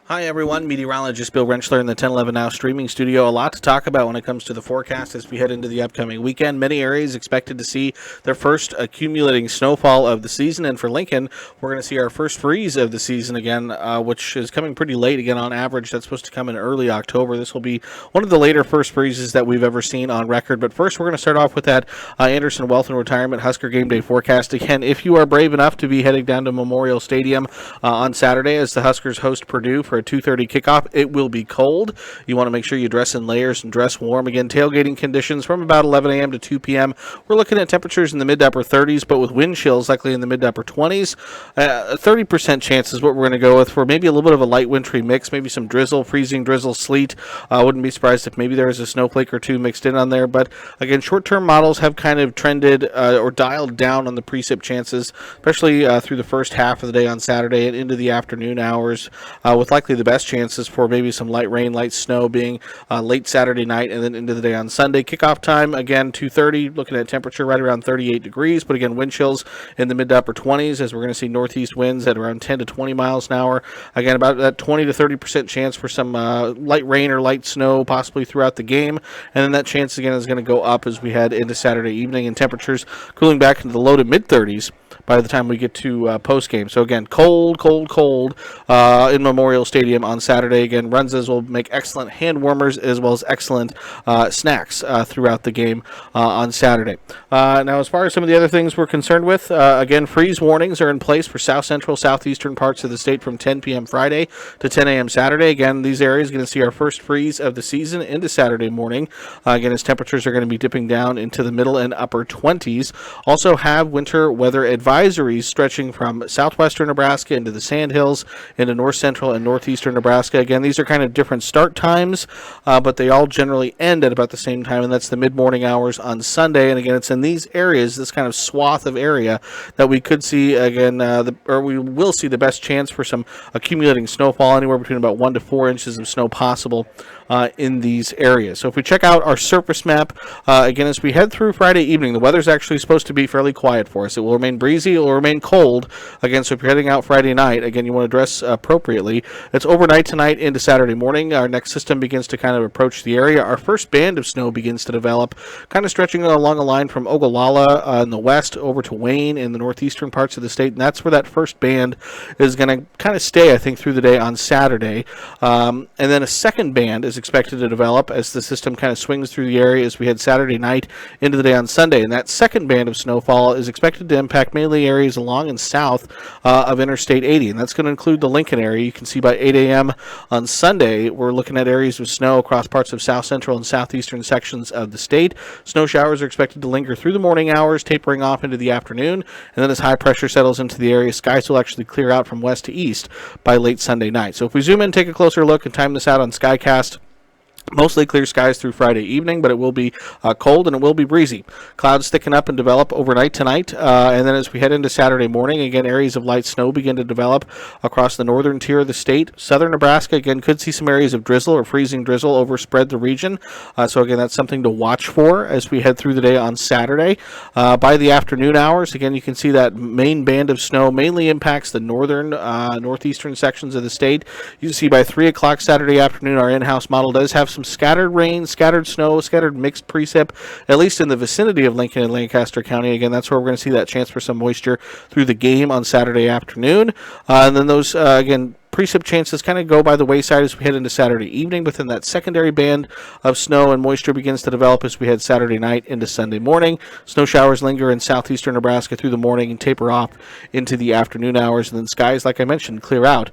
Hi everyone, meteorologist Bill Rentschler in the 1011 Now streaming studio. A lot to talk about when it comes to the forecast as we head into the upcoming weekend. Many areas expected to see their first accumulating snowfall of the season, and for Lincoln, we're going to see our first freeze of the season again, which is coming pretty late again on average. That's supposed to come in early October. This will be one of the later first freezes that we've ever seen on record. But first, we're going to start off with that Anderson Wealth and Retirement Husker Game Day forecast. Again, if you are brave enough to be heading down to Memorial Stadium on Saturday as the Huskers host Purdue for a 2:30 kickoff, it will be cold. You want to make sure you dress in layers and dress warm. Again, tailgating conditions from about 11 a.m. to 2 p.m. We're looking at temperatures in the mid to upper 30s, but with wind chills likely in the mid to upper 20s. 30% chance is what we're going to go with for maybe a little bit of a light wintry mix, maybe some drizzle, freezing drizzle, sleet. Wouldn't be surprised if maybe there is a snowflake or two mixed in on there. But again, short-term models have kind of trended or dialed down on the precip chances, especially through the first half of the day on Saturday and into the afternoon hours, with likely the best chances for maybe some light rain, light snow being late Saturday night and then into the day on Sunday. Kickoff time, again, 2:30, looking at temperature right around 38 degrees, but again, wind chills in the mid to upper 20s as we're going to see northeast winds at around 10 to 20 miles an hour. Again, about that 20 to 30% chance for some light rain or light snow possibly throughout the game, and then that chance again is going to go up as we head into Saturday evening, and temperatures cooling back into the low to mid 30s by the time we get to post-game. So again, cold in Memorial Stadium on Saturday. Again, Runzas will make excellent hand warmers as well as excellent snacks throughout the game on Saturday. Now, as far as some of the other things we're concerned with, again, freeze warnings are in place for south central, southeastern parts of the state from 10 p.m. Friday to 10 a.m. Saturday. Again, these areas are going to see our first freeze of the season into Saturday morning. Again, as temperatures are going to be dipping down into the middle and upper 20s. Also have winter weather advisories stretching from southwestern Nebraska into the Sandhills, into north central and northeastern Nebraska. Again, these are kind of different start times, but they all generally end at about the same time, and that's the mid-morning hours on Sunday. And again, it's in these areas, this kind of swath of area, that we could see, again, we will see the best chance for some accumulating snowfall, anywhere between about 1 to 4 inches of snow possible in these areas. So if we check out our surface map, again, as we head through Friday evening, the weather's actually supposed to be fairly quiet for us. It will remain breezy, it will remain cold. Again, so if you're heading out Friday night, again, you want to dress appropriately. It's overnight tonight into Saturday morning. Our next system begins to kind of approach the area. Our first band of snow begins to develop, kind of stretching along a line from Ogallala in the west over to Wayne in the northeastern parts of the state, and that's where that first band is going to kind of stay, I think, through the day on Saturday. And then a second band is expected to develop as the system kind of swings through the area as we head Saturday night into the day on Sunday. And that second band of snowfall is expected to impact mainly areas along and south of Interstate 80, and that's going to include the Lincoln area. You can see by 8 a.m. on Sunday, we're looking at areas of snow across parts of south central and southeastern sections of the state. Snow showers are expected to linger through the morning hours, tapering off into the afternoon, and then as high pressure settles into the area, skies will actually clear out from west to east by late Sunday night. So if we zoom in, take a closer look, and time this out on SkyCast, mostly clear skies through Friday evening, but it will be cold and it will be breezy. Clouds thicken up and develop overnight tonight, and then as we head into Saturday morning, again, areas of light snow begin to develop across the northern tier of the state. Southern Nebraska, again, could see some areas of drizzle or freezing drizzle overspread the region. So again, that's something to watch for as we head through the day on Saturday. By the afternoon hours, again, you can see that main band of snow mainly impacts the northern, northeastern sections of the state. You can see by 3 o'clock Saturday afternoon, our in-house model does have some scattered rain, scattered snow, scattered mixed precip, at least in the vicinity of Lincoln and Lancaster County. Again, that's where we're going to see that chance for some moisture through the game on Saturday afternoon. And then those, again, precip chances kind of go by the wayside as we head into Saturday evening, but then that secondary band of snow and moisture begins to develop as we head Saturday night into Sunday morning. Snow showers linger in southeastern Nebraska through the morning and taper off into the afternoon hours, and then skies, like I mentioned, clear out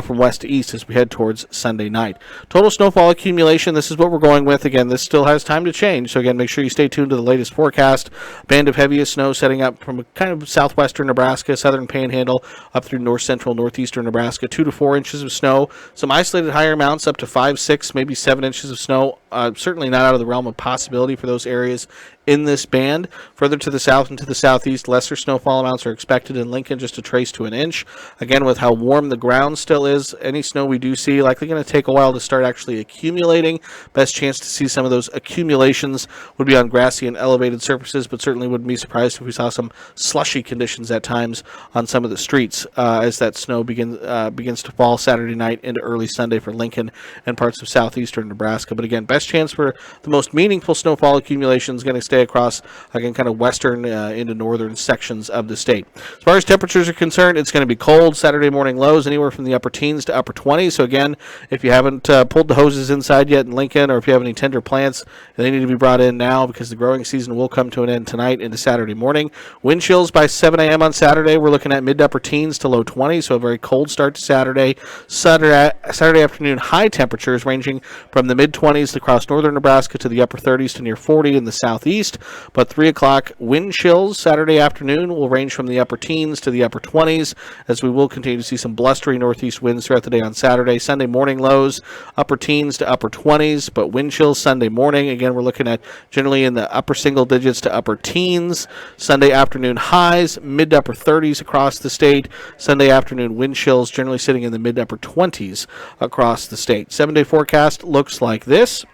from west to east as we head towards Sunday night. Total snowfall accumulation, this is what we're going with. Again, this still has time to change, so again, make sure you stay tuned to the latest forecast. Band of heaviest snow setting up from kind of southwestern Nebraska, southern panhandle, up through north central, northeastern Nebraska, 2 to 4 inches of snow. Some isolated higher amounts up to 5, 6, maybe 7 inches of snow. Certainly not out of the realm of possibility for those areas in this band. Further to the south and to the southeast, lesser snowfall amounts are expected in Lincoln, just a trace to an inch. Again, with how warm the ground still is, any snow we do see likely going to take a while to start actually accumulating. Best chance to see some of those accumulations would be on grassy and elevated surfaces, but certainly wouldn't be surprised if we saw some slushy conditions at times on some of the streets as that snow begins to fall Saturday night into early Sunday for Lincoln and parts of southeastern Nebraska. But again, best chance for the most meaningful snowfall accumulation is going to stay across, again, kind of western into northern sections of the state. As far as temperatures are concerned, it's going to be cold. Saturday morning lows anywhere from the upper teens to upper 20s. So again, if you haven't pulled the hoses inside yet in Lincoln, or if you have any tender plants, they need to be brought in now because the growing season will come to an end tonight into Saturday morning. Wind chills by 7 a.m. on Saturday. We're looking at mid to upper teens to low 20s, so a very cold start to Saturday. Saturday afternoon high temperatures ranging from the mid-20s across northern Nebraska to the upper 30s to near 40 in the southeast. But 3 o'clock wind chills Saturday afternoon will range from the upper teens to the upper 20s, as we will continue to see some blustery northeast winds throughout the day on Saturday. Sunday morning lows, upper teens to upper 20s, but wind chills Sunday morning. Again, we're looking at generally in the upper single digits to upper teens. Sunday afternoon highs, mid to upper 30s across the state. Sunday afternoon wind chills generally sitting in the mid to upper 20s across the state. 7-day forecast looks like this.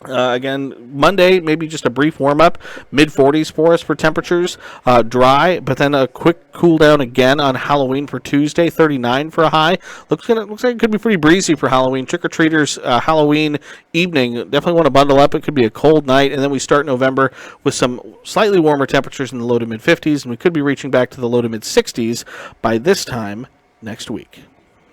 Again, Monday, maybe just a brief warm-up, mid-40s for us for temperatures, dry, but then a quick cool down again on Halloween for Tuesday, 39 for a high. Looks like it could be pretty breezy for Halloween. Trick-or-treaters, Halloween evening, definitely want to bundle up. It could be a cold night, and then we start November with some slightly warmer temperatures in the low to mid-50s, and we could be reaching back to the low to mid-60s by this time next week.